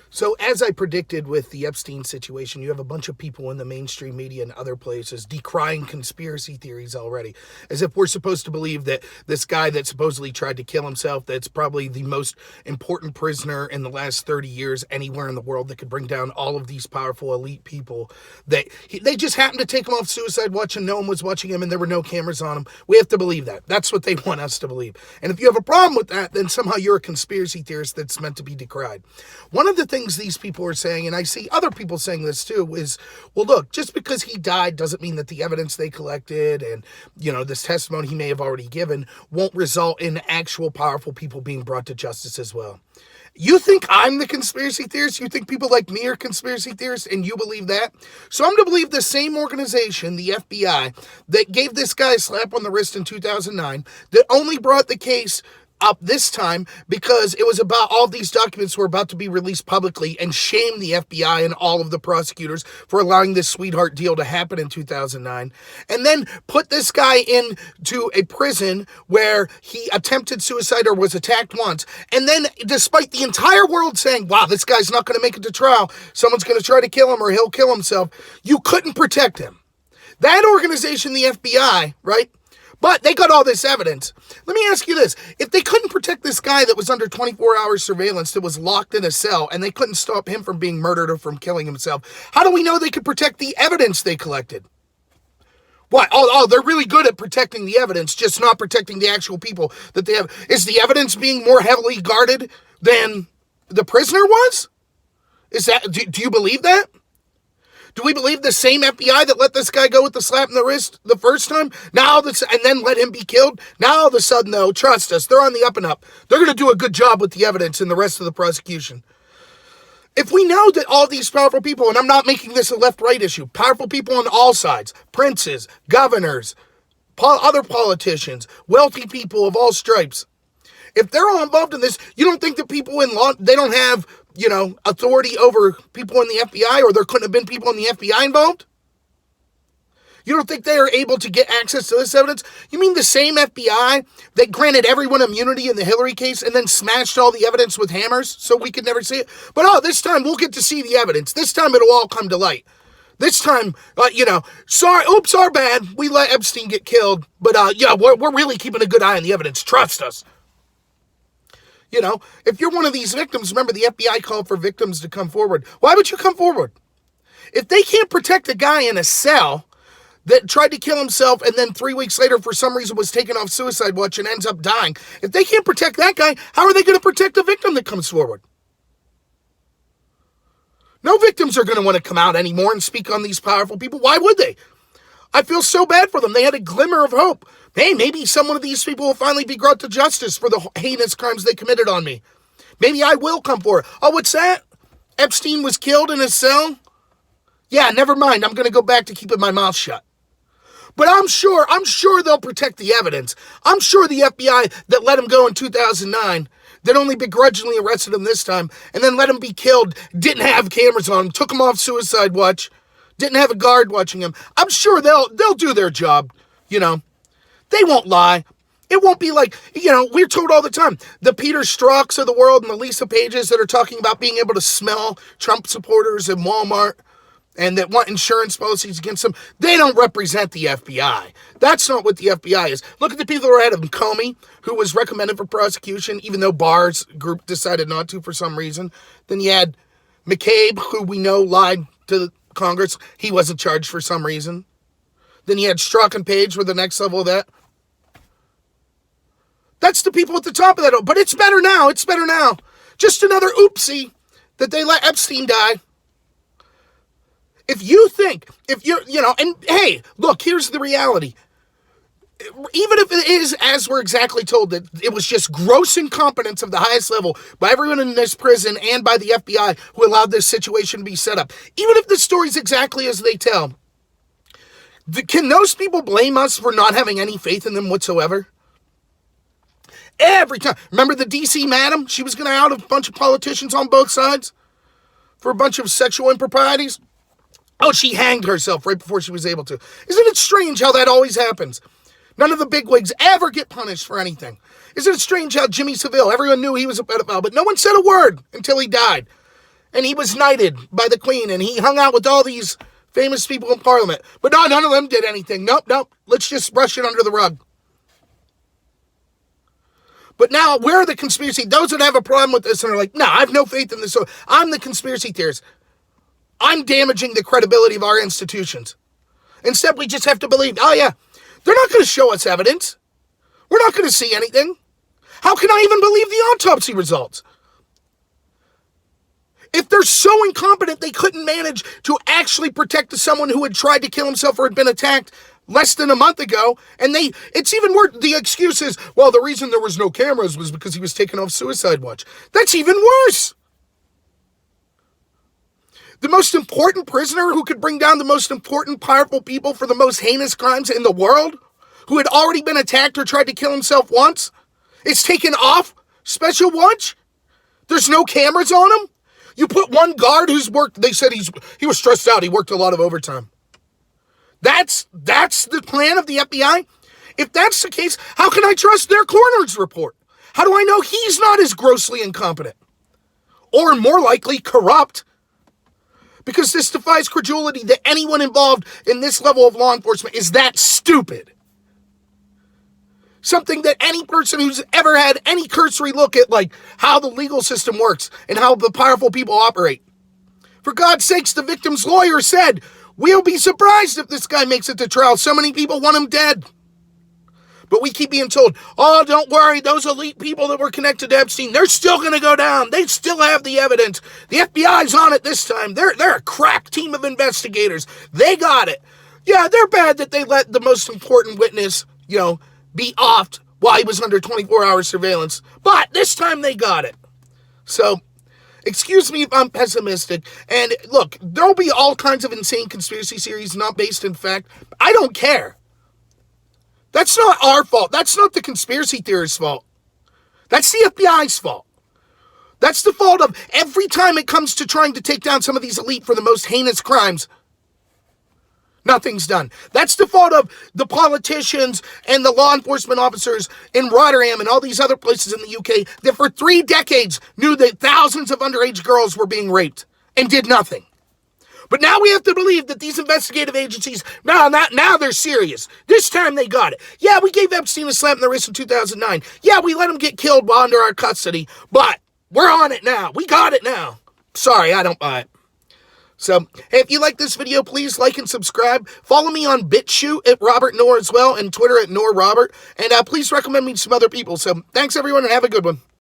So, as I predicted with the Epstein situation, you have a bunch of people in the mainstream media and other places decrying conspiracy theories already, as if we're supposed to believe that this guy that supposedly tried to kill himself, that's probably the most important prisoner in the last 30 years anywhere in the world that could bring down all of these powerful elite people, they just happened to take him off suicide watch and no one was watching him and there were no cameras on him. We have to believe that. That's what they want us to believe. And if you have a problem with that, then somehow you're a conspiracy theorist that's meant to be decried. One of the things these people are saying, and I see other people saying this too, is, well, look, just because he died doesn't mean that the evidence they collected and, this testimony he may have already given won't result in actual powerful people being brought to justice as well. You think I'm the conspiracy theorist? You think people like me are conspiracy theorists and you believe that? So I'm to believe the same organization, the FBI, that gave this guy a slap on the wrist in 2009, that only brought the case up this time because it was about all these documents were about to be released publicly and shame the FBI and all of the prosecutors for allowing this sweetheart deal to happen in 2009, and then put this guy into a prison where he attempted suicide or was attacked once, and then despite the entire world saying, wow, this guy's not going to make it to trial, someone's going to try to kill him or he'll kill himself, you couldn't protect him. That organization, the FBI, right? But they got all this evidence. Let me ask you this. If they couldn't protect this guy that was under 24-hour surveillance, that was locked in a cell, and they couldn't stop him from being murdered or from killing himself, how do we know they could protect the evidence they collected? What? Oh, they're really good at protecting the evidence, just not protecting the actual people that they have. Is the evidence being more heavily guarded than the prisoner was? Is that? Do you believe that? Do we believe the same FBI that let this guy go with the slap in the wrist the first time, and then let him be killed? Now all of a sudden, though, trust us, they're on the up and up. They're going to do a good job with the evidence and the rest of the prosecution. If we know that all these powerful people, and I'm not making this a left-right issue, powerful people on all sides, princes, governors, other politicians, wealthy people of all stripes, if they're all involved in this, you don't think that people in law, they don't have authority over people in the FBI, or there couldn't have been people in the FBI involved? You don't think they are able to get access to this evidence? You mean the same FBI that granted everyone immunity in the Hillary case and then smashed all the evidence with hammers so we could never see it? But this time we'll get to see the evidence. This time it'll all come to light. This time, sorry, oops, our bad. We let Epstein get killed, but we're really keeping a good eye on the evidence. Trust us. If you're one of these victims, remember the FBI called for victims to come forward. Why would you come forward? If they can't protect a guy in a cell that tried to kill himself and then 3 weeks later for some reason was taken off suicide watch and ends up dying, if they can't protect that guy, how are they going to protect a victim that comes forward? No victims are going to want to come out anymore and speak on these powerful people. Why would they? I feel so bad for them. They had a glimmer of hope. Hey, maybe some of these people will finally be brought to justice for the heinous crimes they committed on me. Maybe I will come forward. Oh, what's that? Epstein was killed in his cell? Yeah, never mind. I'm going to go back to keeping my mouth shut. But I'm sure they'll protect the evidence. I'm sure the FBI that let him go in 2009, that only begrudgingly arrested him this time, and then let him be killed, didn't have cameras on him, took him off suicide watch, didn't have a guard watching him. I'm sure they'll do their job, They won't lie. It won't be like, we're told all the time, the Peter Strzok's of the world and the Lisa Pages that are talking about being able to smell Trump supporters in Walmart and that want insurance policies against them. They don't represent the FBI. That's not what the FBI is. Look at the people who are ahead of him. Comey, who was recommended for prosecution, even though Barr's group decided not to for some reason. Then you had McCabe, who we know lied to Congress. He wasn't charged for some reason. Then you had Strzok and Page were the next level of that. That's the people at the top of that. But it's better now. It's better now. Just another oopsie that they let Epstein die. If you think, and hey, look, here's the reality. Even if it is, as we're exactly told, that it was just gross incompetence of the highest level by everyone in this prison and by the FBI who allowed this situation to be set up, even if the story's exactly as they tell, can those people blame us for not having any faith in them whatsoever? Every time. Remember the D.C. madam? She was going to out a bunch of politicians on both sides for a bunch of sexual improprieties. Oh, she hanged herself right before she was able to. Isn't it strange how that always happens? None of the bigwigs ever get punished for anything. Isn't it strange how Jimmy Savile, everyone knew he was a pedophile, but no one said a word until he died. and he was knighted by the Queen, and he hung out with all these famous people in Parliament. But no, none of them did anything. Nope. Let's just brush it under the rug. But now, where are the conspiracy? Those that have a problem with this and are like, no, I have no faith in this. So I'm the conspiracy theorist. I'm damaging the credibility of our institutions. Instead, we just have to believe, oh yeah, they're not going to show us evidence. We're not going to see anything. How can I even believe the autopsy results? If they're so incompetent they couldn't manage to actually protect someone who had tried to kill himself or had been attacked less than a month ago, and it's even worse, the excuse is, well, the reason there was no cameras was because he was taken off suicide watch. That's even worse. The most important prisoner who could bring down the most important, powerful people for the most heinous crimes in the world, who had already been attacked or tried to kill himself once, is taken off special watch? There's no cameras on him? You put one guard who's worked, they said he was stressed out, he worked a lot of overtime. That's the plan of the FBI? If that's the case, how can I trust their coroner's report? How do I know he's not as grossly incompetent? Or more likely, corrupt? Because this defies credulity that anyone involved in this level of law enforcement is that stupid. Something that any person who's ever had any cursory look at, like, how the legal system works and how the powerful people operate. For God's sakes, the victim's lawyer said, we'll be surprised if this guy makes it to trial. So many people want him dead. But we keep being told, oh, don't worry, those elite people that were connected to Epstein, they're still going to go down. They still have the evidence. The FBI's on it this time. They're a crack team of investigators. They got it. Yeah, they're bad that they let the most important witness, be offed while he was under 24-hour surveillance. But this time they got it. So, excuse me if I'm pessimistic. And look, there'll be all kinds of insane conspiracy theories not based in fact. I don't care. That's not our fault. That's not the conspiracy theorist's fault. That's the FBI's fault. That's the fault of every time it comes to trying to take down some of these elite for the most heinous crimes, nothing's done. That's the fault of the politicians and the law enforcement officers in Rotterdam and all these other places in the UK that for 3 decades knew that thousands of underage girls were being raped and did nothing. But now we have to believe that these investigative agencies, now they're serious. This time they got it. Yeah, we gave Epstein a slap in the wrist in 2009. Yeah, we let him get killed while under our custody. But we're on it now. We got it now. Sorry, I don't buy it. So, hey, if you like this video, please like and subscribe. Follow me on BitChute at Robert Noor as well, and Twitter at NoorRobert. And please recommend me to some other people. So, thanks everyone, and have a good one.